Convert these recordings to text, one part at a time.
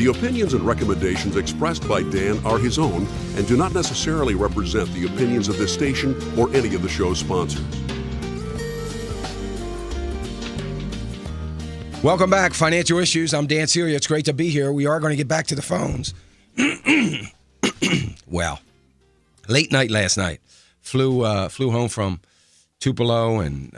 The opinions and recommendations expressed by Dan are his own and do not necessarily represent the opinions of this station or any of the show's sponsors. Welcome back, Financial Issues. I'm Dan Celia. It's great to be here. We are going to get back to the phones. Well, late night last night. Flew home from Tupelo and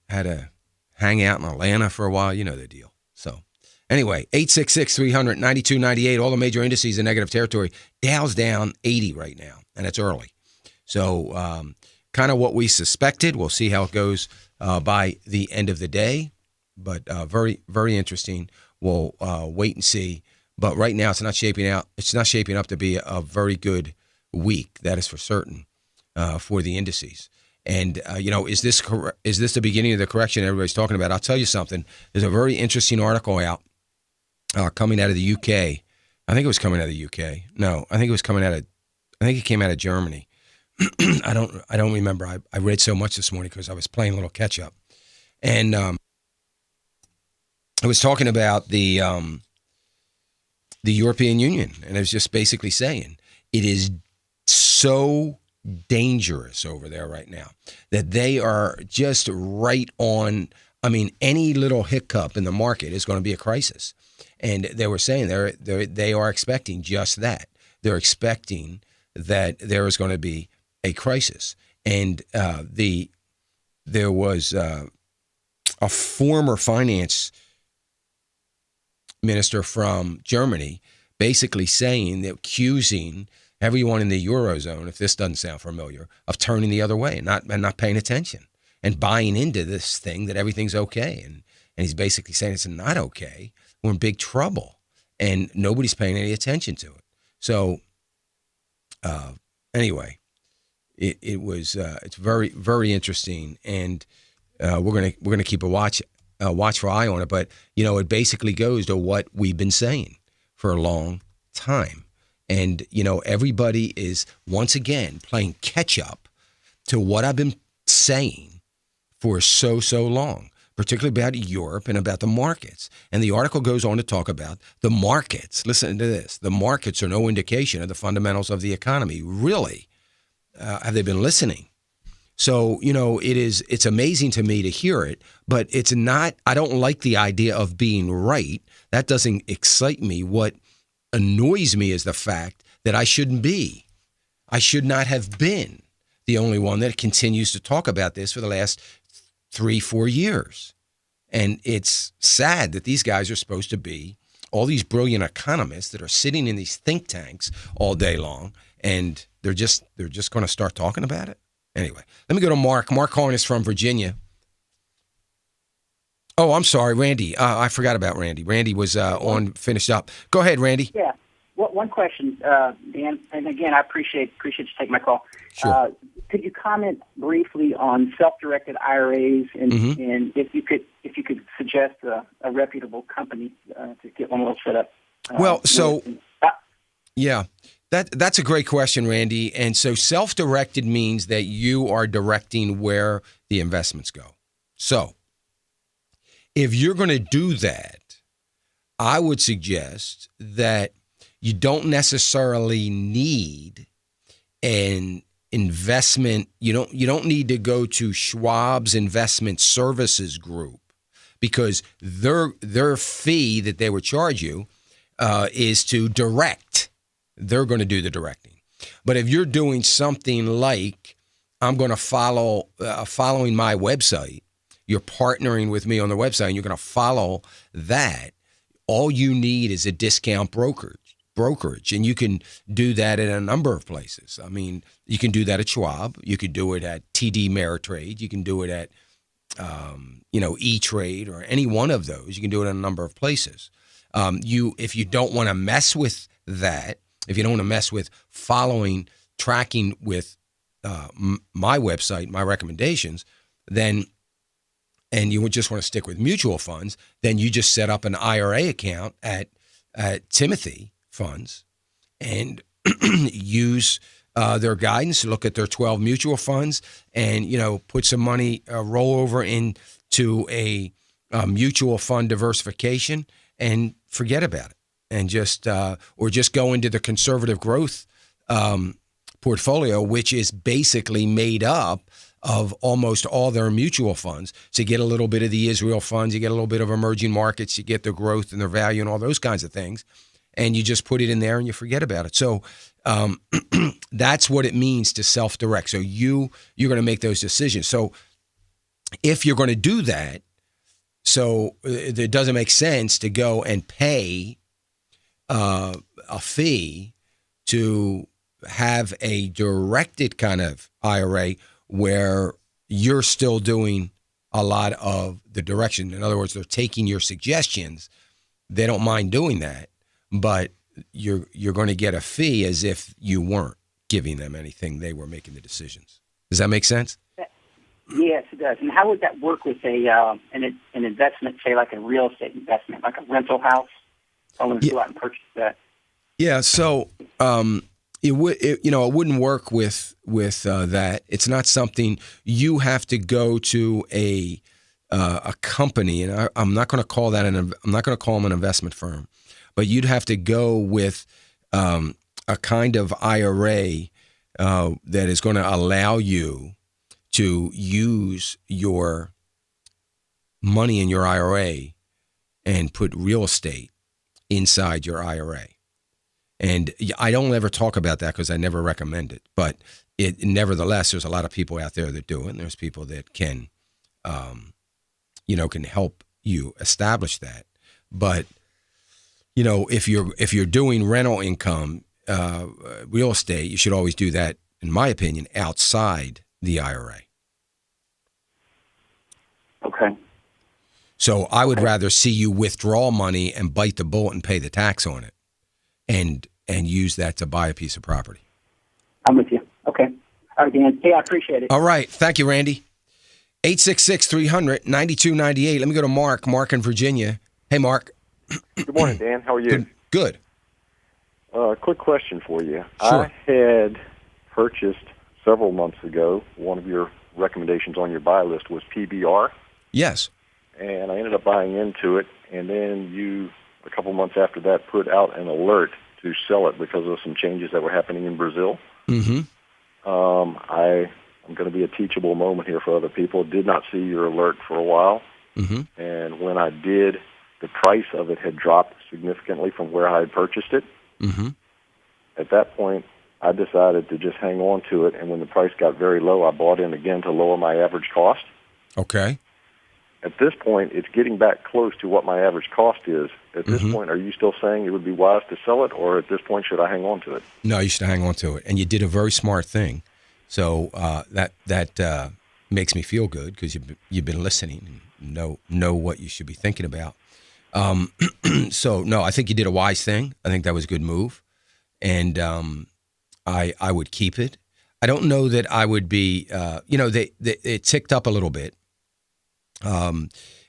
had to hang out in Atlanta for a while. You know the deal. So anyway, 866-300-9298. All the major indices in negative territory. Dow's down 80 right now, and it's early. So kind of what we suspected. We'll see how it goes by the end of the day. But very, very interesting. We'll wait and see. But right now, it's not shaping up to be a very good week. That is for certain for the indices. And is this the beginning of the correction everybody's talking about? I'll tell you something. There's a very interesting article out coming out of the UK. I think it was coming out of the UK. No, I think it came out of Germany. I don't remember. I read so much this morning because I was playing a little catch up, and I was talking about the European Union, and I was just basically saying it is so dangerous over there right now that they are just right on. I mean, any little hiccup in the market is going to be a crisis, and they were saying they are expecting just that. They're expecting that there is going to be a crisis, and there was a former finance minister from Germany basically saying that accusing everyone in the Eurozone, if this doesn't sound familiar, of turning the other way and not paying attention and buying into this thing that everything's okay. And he's basically saying it's not okay. We're in big trouble, and nobody's paying any attention to it. So anyway, it's very, very interesting, and we're gonna keep a watchful eye on it. But it basically goes to what we've been saying for a long time. And, everybody is once again playing catch up to what I've been saying for so long, particularly about Europe and about the markets. And the article goes on to talk about the markets. Listen to this. The markets are no indication of the fundamentals of the economy. Really? Have they been listening? So, it's amazing to me to hear it, but it's not, I don't like the idea of being right. That doesn't excite me. What annoys me is the fact that I shouldn't be. I should not have been the only one that continues to talk about this for the last 3-4 years. And it's sad that these guys are supposed to be all these brilliant economists that are sitting in these think tanks all day long, and they're just going to start talking about it. Anyway, let me go to Mark. Mark calling us from Virginia. Oh, I'm sorry, Randy. I forgot about Randy. Randy was finished up. Go ahead, Randy. Yeah. Well, one question, Dan, and again, I appreciate you taking my call. Sure. Could you comment briefly on self-directed IRAs, and if you could suggest a reputable company to get one of those set up? Yeah. That's a great question, Randy. And so self-directed means that you are directing where the investments go. So if you're going to do that, I would suggest that you don't necessarily need an investment. You don't need to go to Schwab's Investment Services Group, because their fee that they would charge you is to direct. They're going to do the directing. But if you're doing something like, I'm going to following my website, you're partnering with me on the website, and you're going to follow that, all you need is a discount brokerage. And you can do that at a number of places. I mean, you can do that at Schwab. You could do it at TD Ameritrade. You can do it at, E-Trade or any one of those. You can do it in a number of places. If you don't want to mess with that, if you don't want to mess with tracking with my website, my recommendations, then, and you would just want to stick with mutual funds, then you just set up an IRA account at Timothy Funds and use their guidance, look at their 12 mutual funds, and put some money roll over into a mutual fund diversification and forget about it, and just or just go into the conservative growth portfolio, which is basically made up of almost all their mutual funds. So you get a little bit of the Israel funds, you get a little bit of emerging markets, you get their growth and their value and all those kinds of things, and you just put it in there and you forget about it. So that's what it means to self-direct. So you're going to make those decisions. So if you're going to do that, so it doesn't make sense to go and pay a fee to have a directed kind of IRA where you're still doing a lot of the direction. In other words, they're taking your suggestions. They don't mind doing that, but you're going to get a fee as if you weren't giving them anything. They were making the decisions. Does that make sense? Yes, it does. And how would that work with an investment, say like a real estate investment, like a rental house? Someone would go out and purchase that. Yeah. So it wouldn't work with that. It's not something you have to go to a company, and I'm not going to call that I'm not going to call them an investment firm, but you'd have to go with a kind of IRA that is going to allow you to use your money in your IRA and put real estate inside your IRA. And I don't ever talk about that because I never recommend it. But nevertheless, there's a lot of people out there that do it. And there's people that can help you establish that. But if you're doing rental income, real estate, you should always do that, in my opinion, outside the IRA. Okay. So I would rather see you withdraw money and bite the bullet and pay the tax on it, and use that to buy a piece of property. I'm with you. Okay. All right, Dan. Hey, I appreciate it. All right. Thank you, Randy. 866-300-9298. Let me go to Mark. Mark in Virginia. Hey, Mark. Good morning, Dan. How are you? Good. Quick question for you. Sure. I had purchased several months ago, one of your recommendations on your buy list was PBR. Yes. And I ended up buying into it, and then you, a couple months after that, put out an alert to sell it because of some changes that were happening in Brazil. Mm-hmm. I'm going to be a teachable moment here for other people. Did not see your alert for a while. Mm-hmm. And when I did, the price of it had dropped significantly from where I had purchased it. Mm-hmm. At that point, I decided to just hang on to it, and when the price got very low, I bought in again to lower my average cost. Okay. At this point, it's getting back close to what my average cost is. At this point, are you still saying it would be wise to sell it, or at this point, should I hang on to it? No, you should hang on to it. And you did a very smart thing. So that makes me feel good because you've been listening and know what you should be thinking about. So, no, I think you did a wise thing. I think that was a good move. And I would keep it. I don't know that I would be, it ticked up a little bit.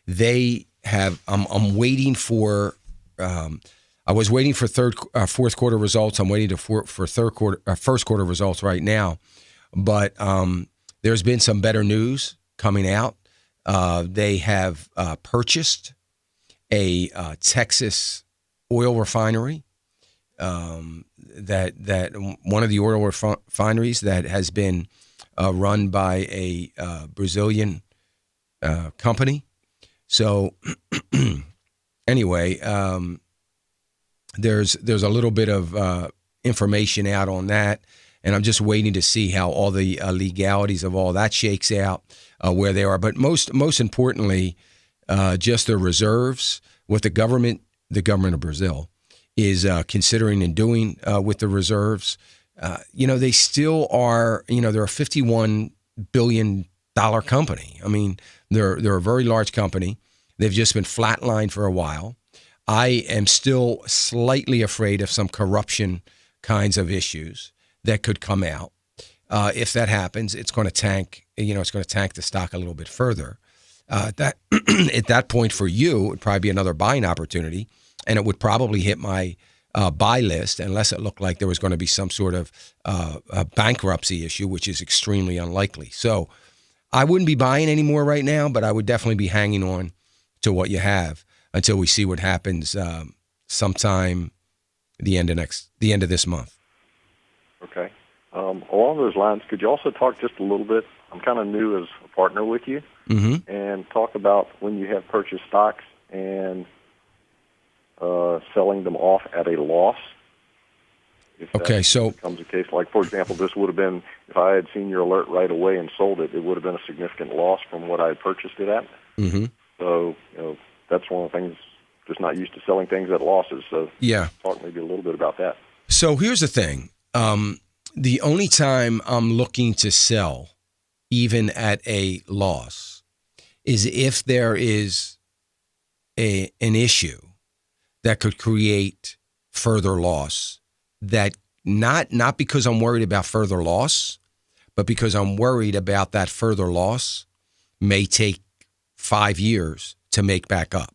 They have. I'm waiting for. I was waiting for fourth quarter results. I'm waiting for first quarter results right now. But there's been some better news coming out. They have purchased a Texas oil refinery. That one of the oil refineries that has been run by a Brazilian company. So anyway, there's a little bit of information out on that, and I'm just waiting to see how all the legalities of all that shakes out, where they are. But most importantly, just the reserves, what the government of Brazil is considering and doing with the reserves. They still are. They're a $51 billion company. I mean, they're a very large company. They've just been flatlined for a while. I am still slightly afraid of some corruption kinds of issues that could come out. If that happens, it's going to tank. It's going to tank the stock a little bit further. At that point for you, it would probably be another buying opportunity, and it would probably hit my buy list unless it looked like there was going to be some sort of bankruptcy issue, which is extremely unlikely. So I wouldn't be buying anymore right now, but I would definitely be hanging on to what you have until we see what happens sometime the end of this month. Okay. Along those lines, could you also talk just a little bit? I'm kind of new as a partner with you, and talk about when you have purchased stocks and selling them off at a loss. If that becomes a case, like for example, this would have been, if I had seen your alert right away and sold it, it would have been a significant loss from what I had purchased it at. So that's one of the things. Just not used to selling things at losses. So talk maybe a little bit about that. So here's the thing. The only time I'm looking to sell, even at a loss, is if there is an issue that could create further loss. That not because I'm worried about further loss, but because I'm worried about that further loss may take 5 years to make back up.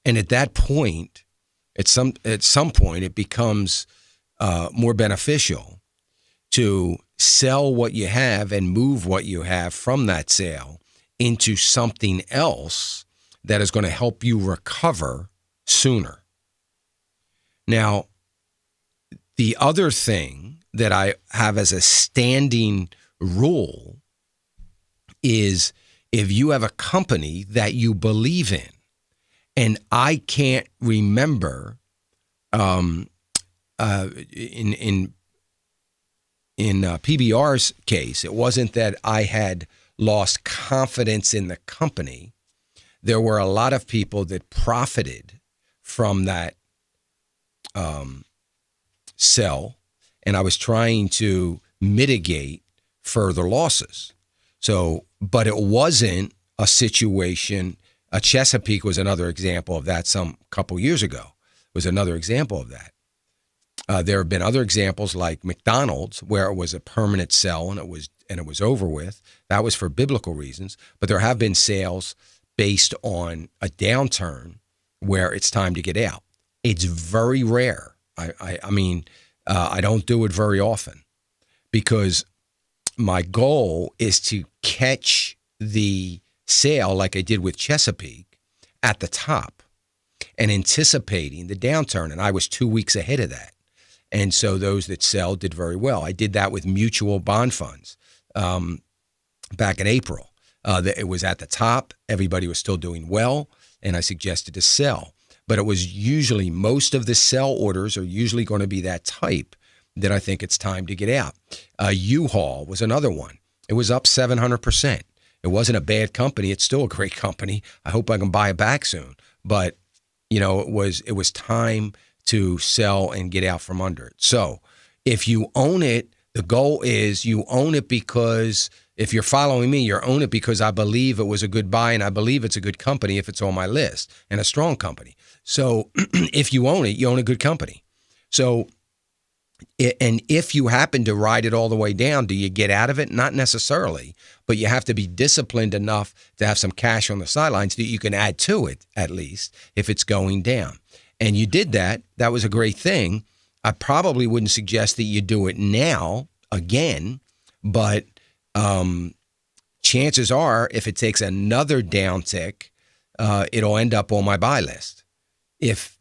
And at that point, at some point, it becomes more beneficial to sell what you have and move what you have from that sale into something else that is going to help you recover sooner. Now, the other thing that I have as a standing rule is if you have a company that you believe in, and I can't remember in PBR's case, it wasn't that I had lost confidence in the company. There were a lot of people that profited from that sell, and I was trying to mitigate further losses. So, but it wasn't a situation. Chesapeake was another example of that. Some couple years ago was another example of that. There have been other examples like McDonald's, where it was a permanent sell and it was over with. That was for biblical reasons. But there have been sales based on a downturn where it's time to get out. It's very rare. I mean, I don't do it very often because my goal is to catch the sale like I did with Chesapeake at the top and anticipating the downturn. And I was 2 weeks ahead of that. And so those that sell did very well. I did that with mutual bond funds back in April. It was at the top. Everybody was still doing well. And I suggested to sell. But it was usually, most of the sell orders are usually going to be that type that I think it's time to get out. U-Haul was another one. It was up 700%. It wasn't a bad company. It's still a great company. I hope I can buy it back soon. But, you know, it was time to sell and get out from under it. So if you own it, the goal is you own it because if you're following me, you own it because I believe it was a good buy and I believe it's a good company if it's on my list and a strong company. So if you own it, you own a good company. So, and if you happen to ride it all the way down, do you get out of it? Not necessarily, but you have to be disciplined enough to have some cash on the sidelines that you can add to it, at least, if it's going down. And you did that. That was a great thing. I probably wouldn't suggest that you do it now again, but chances are if it takes another downtick, it'll end up on my buy list. If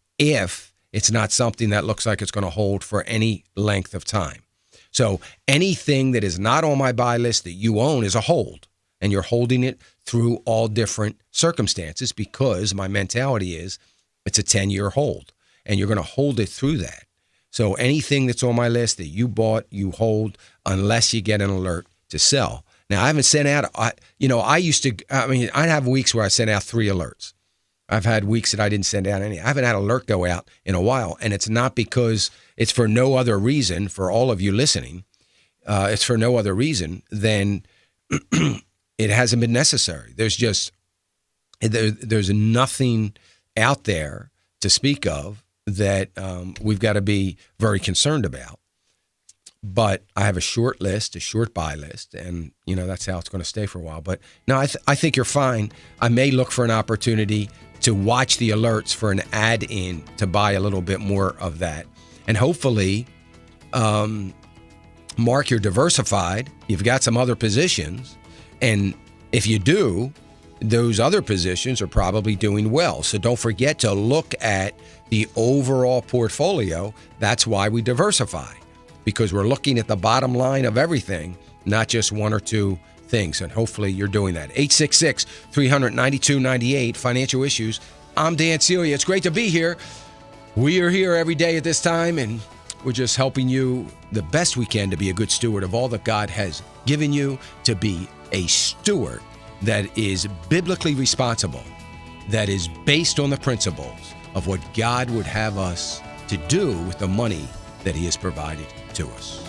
it's not something that looks like it's going to hold for any length of time. So anything that is not on my buy list that you own is a hold, and you're holding it through all different circumstances because my mentality is it's a 10-year hold, and you're going to hold it through that. So anything that's on my list that you bought, you hold unless you get an alert to sell. Now, I haven't sent out, I'd have weeks where I sent out 3 alerts. I've had weeks that I didn't send out any. I haven't had an alert go out in a while, and it's not because it's for no other reason for all of you listening. It's for no other reason than it hasn't been necessary. There's nothing out there to speak of that we've got to be very concerned about. But I have a short buy list, and that's how it's going to stay for a while. But no, I think you're fine. I may look for an opportunity to watch the alerts for an add-in to buy a little bit more of that. And hopefully, Mark, you're diversified. You've got some other positions. And if you do, those other positions are probably doing well. So don't forget to look at the overall portfolio. That's why we diversify, because we're looking at the bottom line of everything, not just one or two things. And hopefully you're doing that. 866-300-9298, Financial Issues. I'm Dan Celia. It's great to be here. We are here every day at this time, and we're just helping you the best we can to be a good steward of all that God has given you, to be a steward that is biblically responsible, that is based on the principles of what God would have us to do with the money that He has provided to us.